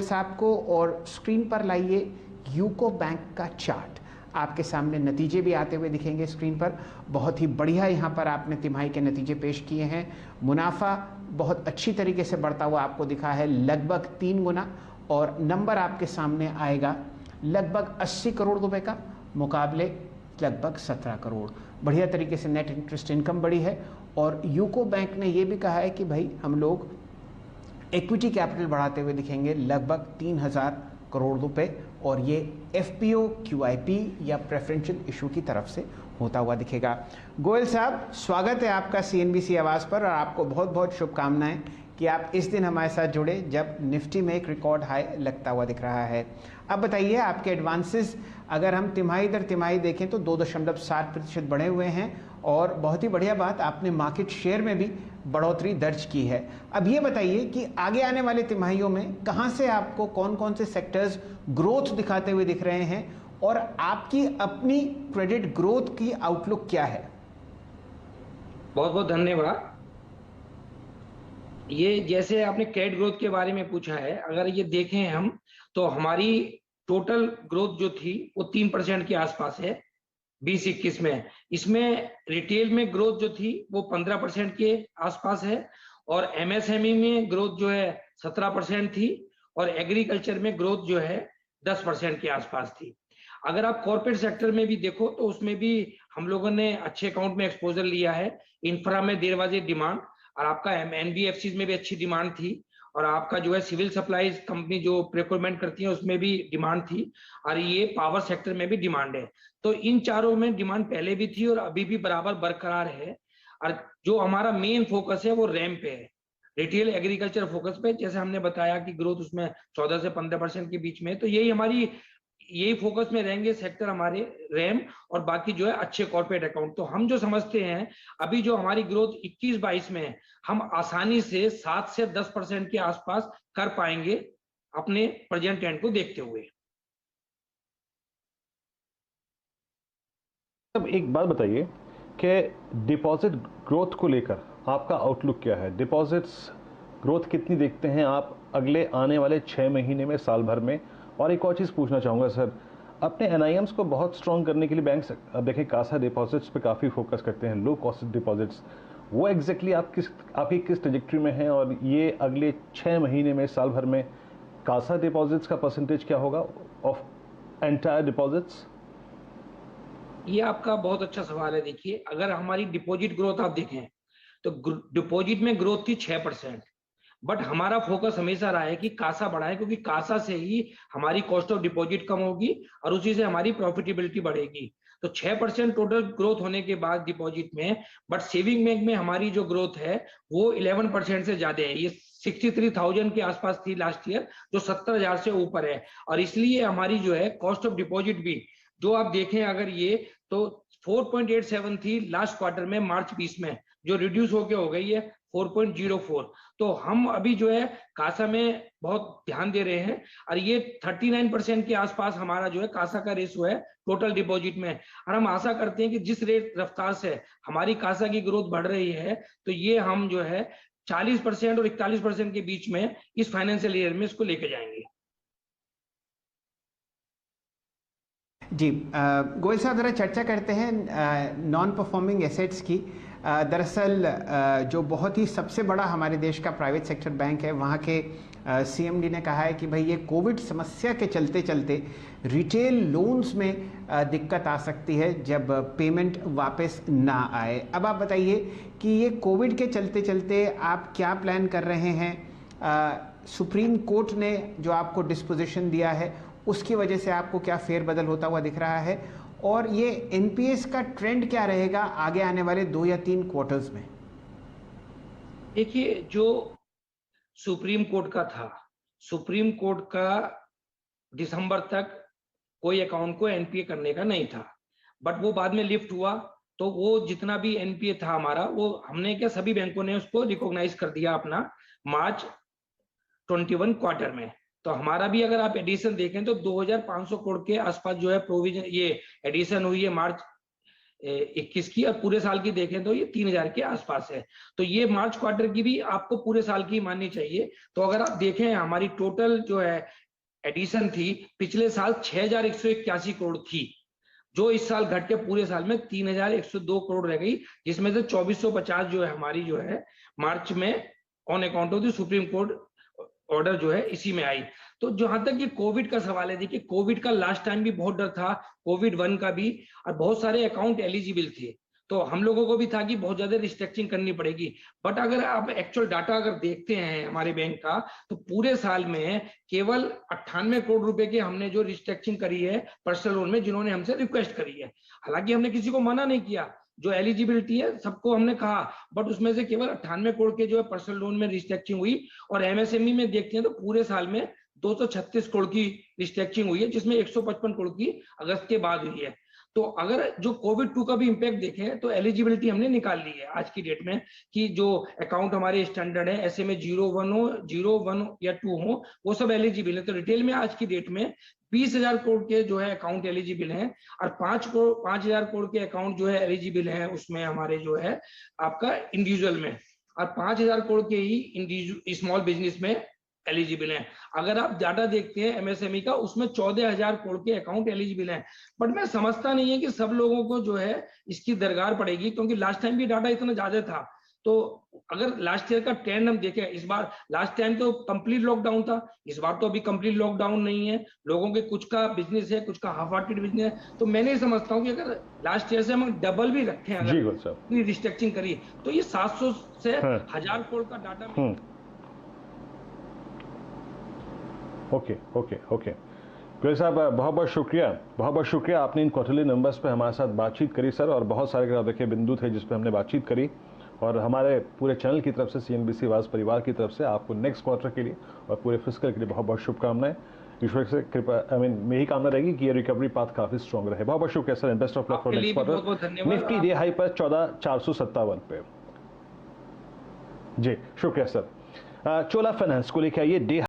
साहब को और स्क्रीन पर लाइए यूको बैंक का चार्ट। आपके सामने नतीजे भी आते हुए दिखेंगे स्क्रीन पर। बहुत ही बढ़िया यहाँ पर आपने तिमाही के नतीजे पेश किए हैं। मुनाफा बहुत अच्छी तरीके से बढ़ता हुआ आपको दिखा है, लगभग 3 गुना, और नंबर आपके सामने आएगा लगभग 80 करोड़ रुपए का, मुकाबले लगभग 17 करोड़। बढ़िया तरीके से नेट इंटरेस्ट इनकम बढ़ी है। और यूको बैंक ने ये भी कहा है कि भाई हम लोग इक्विटी कैपिटल बढ़ाते हुए दिखेंगे लगभग 3000 करोड़ रुपए, और ये एफपीओ क्यूआईपी या प्रेफरेंशियल इशू की तरफ से होता हुआ दिखेगा। गोयल साहब, स्वागत है आपका सीएनबीसी आवाज़ पर, और आपको बहुत बहुत शुभकामनाएं कि आप इस दिन हमारे साथ जुड़े जब निफ्टी में एक रिकॉर्ड हाई लगता हुआ दिख रहा है। अब बताइए आपके एडवांसेस अगर हम तिमाही दर तिमाही देखें तो 2.7% बढ़े हुए हैं, और बहुत ही बढ़िया बात, आपने मार्केट शेयर में भी बढ़ोतरी दर्ज की है। अब ये बताइए कि आगे आने वाले तिमाहियों में कहां से आपको कौन कौन से सेक्टर्स ग्रोथ दिखाते हुए दिख रहे हैं, और आपकी अपनी क्रेडिट ग्रोथ की आउटलुक क्या है? बहुत बहुत धन्यवाद। ये जैसे आपने क्रेडिट ग्रोथ के बारे में पूछा है, अगर ये देखें हम तो हमारी टोटल ग्रोथ जो थी वो 3% के आसपास है 2021 में। इसमें रिटेल में ग्रोथ जो थी वो 15% के आसपास है, और एमएसएमई में ग्रोथ जो है 17% थी, और एग्रीकल्चर में ग्रोथ जो है 10% के आसपास थी। अगर आप कॉर्पोरेट सेक्टर में भी देखो तो उसमें भी हम लोगों ने अच्छे अकाउंट में एक्सपोजर लिया है। इंफ्रा में देर बाजे डिमांड, और आपका एनबीएफसी में भी अच्छी डिमांड थी, और आपका जो है सिविल सप्लाईज कंपनी जो प्रिक्योरमेंट करती है उसमें भी डिमांड थी, और ये पावर सेक्टर में भी डिमांड है। तो इन चारों में डिमांड पहले भी थी और अभी भी बराबर बरकरार है। और जो हमारा मेन फोकस है वो रैम पे है, रिटेल एग्रीकल्चर फोकस पे। जैसे हमने बताया कि ग्रोथ उसमें 14 से 15% के बीच में, तो यही फोकस में रहेंगे सेक्टर हमारे, रैम और बाकी जो है अच्छे कॉर्पोरेट अकाउंट। तो हम जो समझते हैं अभी जो हमारी ग्रोथ 21-22 में है, हम आसानी से 7 से 10% के आसपास कर पाएंगे अपने प्रेजेंट ट्रेंड को देखते हुए। अब एक बात बताइए कि डिपॉजिट ग्रोथ को लेकर आपका आउटलुक क्या है? डिपॉजिट्स ग्रोथ कितनी देखते हैं आप अगले आने वाले 6 महीने में, साल भर में? और एक और चीज़ पूछना चाहूँगा सर, अपने एनआईएम्स को बहुत स्ट्रॉन्ग करने के लिए बैंक्स अब देखें कासा डिपॉजिट्स पे काफ़ी फोकस करते हैं, लो कॉस्ट डिपॉजिट्स। वो एग्जैक्टली आपकी किस ट्रेजेक्ट्री में है, और ये अगले 6 महीने में, साल भर में कासा डिपॉजिट्स का परसेंटेज क्या होगा ऑफ एंटायर डिपॉजिट्स? ये आपका बहुत अच्छा सवाल है। देखिए, अगर हमारी डिपॉजिट ग्रोथ आप देखें तो डिपॉजिट में ग्रोथ थी 6%, बट हमारा फोकस हमेशा रहा है कि कासा बढ़ाए, क्योंकि कासा से ही हमारी कॉस्ट ऑफ डिपॉजिट कम होगी और उसी से हमारी प्रॉफिटेबिलिटी बढ़ेगी। तो 6% टोटल ग्रोथ होने के बाद डिपॉजिट में, बट सेविंग बैंक में हमारी जो ग्रोथ है वो 11% से ज्यादा है। ये 63,000 के आसपास थी लास्ट ईयर, जो 70,000 से ऊपर है। और इसलिए हमारी जो है कॉस्ट ऑफ डिपॉजिट भी, जो आप देखें अगर ये, तो 4.87 थी लास्ट क्वार्टर में मार्च 20 में, जो रिड्यूस होके हो गई है 4.04। तो हम अभी जो है कासा में बहुत ध्यान दे रहे हैं, और ये 39% के आसपास हमारा जो है कासा का रेशो है टोटल डिपॉजिट में। और हम आशा करते हैं कि जिस रेट रफ्तार से हमारी कासा की ग्रोथ बढ़ रही है, तो ये हम जो है 40% और 41% के बीच में इस फाइनेंशियल ईयर में इसको लेके जाएंगे। जी, गोयल साहब, ज़रा चर्चा करते हैं नॉन परफॉर्मिंग एसेट्स की। दरअसल जो बहुत ही सबसे बड़ा हमारे देश का प्राइवेट सेक्टर बैंक है, वहाँ के सीएमडी ने कहा है कि भाई ये कोविड समस्या के चलते चलते रिटेल लोन्स में दिक्कत आ सकती है जब पेमेंट वापस ना आए। अब आप बताइए कि ये कोविड के चलते चलते आप क्या प्लान कर रहे हैं? सुप्रीम कोर्ट ने जो आपको डिस्पोजिशन दिया है उसकी वजह से आपको क्या फेरबदल होता हुआ दिख रहा है, और ये एनपीएस का ट्रेंड क्या रहेगा आगे आने वाले 2 या 3 क्वार्टर्स में? देखिए, जो सुप्रीम कोर्ट का था, सुप्रीम कोर्ट का दिसंबर तक कोई अकाउंट को एनपीए करने का नहीं था, बट वो बाद में लिफ्ट हुआ। तो वो जितना भी एनपीए था हमारा, वो हमने क्या, सभी बैंकों ने उसको रिकॉग्नाइज कर दिया अपना मार्च 21 क्वार्टर में। तो हमारा भी अगर आप एडिशन देखें तो 2,500 करोड़ के आसपास जो है प्रोविजन, ये एडिशन हुई है मार्च 21 की, और पूरे साल की देखें तो ये 3000 के आसपास है। तो ये मार्च क्वार्टर की भी आपको पूरे साल की माननी चाहिए। तो अगर आप देखें हमारी टोटल जो है एडिशन थी पिछले साल 6181 करोड़ थी, जो इस साल घट के पूरे साल में 3102 करोड़ रह गई, जिसमें से 2450 जो है हमारी जो है मार्च में on account of the supreme court order जो है इसी में आई। तो जहां तक ये कोविड का सवाल है, देखिए कोविड का लास्ट टाइम भी बहुत डर था, कोविड 1 का भी, और बहुत सारे अकाउंट एलिजिबल थे, तो हम लोगों को भी था कि बहुत ज्यादा रिस्ट्रक्चरिंग करनी पड़ेगी। बट अगर आप एक्चुअल डाटा अगर देखते हैं हमारे बैंक का, तो पूरे साल में केवल 98 करोड़ रुपए की हमने जो रिस्ट्रक्चरिंग करी है पर्सनल लोन में, जिन्होंने हमसे रिक्वेस्ट करी है। हालांकि हमने किसी को मना नहीं किया, जो एलिजिबिलिटी है सबको हमने कहा, बट उसमें से केवल 98 करोड़ के जो है पर्सनल लोन में रिस्ट्रक्चरिंग हुई। और एमएसएमई में देखते हैं तो पूरे साल में 236 करोड़ की रिस्ट्रक्चरिंग हुई है, जिसमें 155 करोड़ की अगस्त के बाद हुई है। तो अगर जो कोविड 2 का भी इम्पैक्ट देखें तो एलिजिबिलिटी हमने निकाल ली है आज की डेट में, कि जो अकाउंट हमारे स्टैंडर्ड है ऐसे में 0 1 या 2 हो, वो सब एलिजिबल है। तो रिटेल में आज की डेट में 20,000 करोड़ के जो है अकाउंट एलिजिबल हैं, और 5,000 करोड़ के अकाउंट जो है एलिजिबल हैं उसमें हमारे जो है आपका इंडिविजुअल में, और 5,000 करोड़ के ही स्मॉल बिजनेस में एलिजिबल हैं। अगर आप डाटा देखते हैं एमएसएमई का, उसमें 14,000 करोड़ के अकाउंट एलिजिबल हैं। बट मैं समझता नहीं है कि सब लोगों को जो है इसकी दरकार पड़ेगी, क्योंकि लास्ट टाइम भी डाटा इतना ज्यादा था। तो अगर लास्ट ईयर का ट्रेंड हम देखें, इस बार लास्ट टाइम तो कंप्लीट लॉकडाउन था, इस बार तो अभी कंप्लीट लॉकडाउन नहीं है, लोगों के कुछ का बिजनेस है, कुछ का हाफ हार्टेड बिजनेस है। तो मैं नहीं समझता हूँ कि अगर लास्ट ईयर से हम डबल भी रखें, अगर रिस्ट्रक्चरिंग करिए, तो ये 700 से 1000 करोड़ का डाटा ओके गोयल साहब, बहुत बहुत शुक्रिया आपने इन क्वार्टरली नंबर्स पे हमारे साथ बातचीत करी सर। और बहुत सारे देखिए बिंदु थे जिस पे हमने बातचीत करी, और हमारे पूरे चैनल की तरफ से, सीएनबीसी आवाज़ परिवार की तरफ से आपको नेक्स्ट क्वार्टर के लिए और पूरे फिस्कल के लिए बहुत बहुत शुभकामनाएं। ईश्वर से कृपा, मेरी कामना रहेगी कि ये रिकवरी पाथ काफी स्ट्रॉन्ग रहे। बहुत बहुत शुक्रिया sir, and best of luck for next quarter. Nifty day high पर 14,457 पे। जी शुक्रिया सर। चोला फाइनेंस को लेकर आइए डे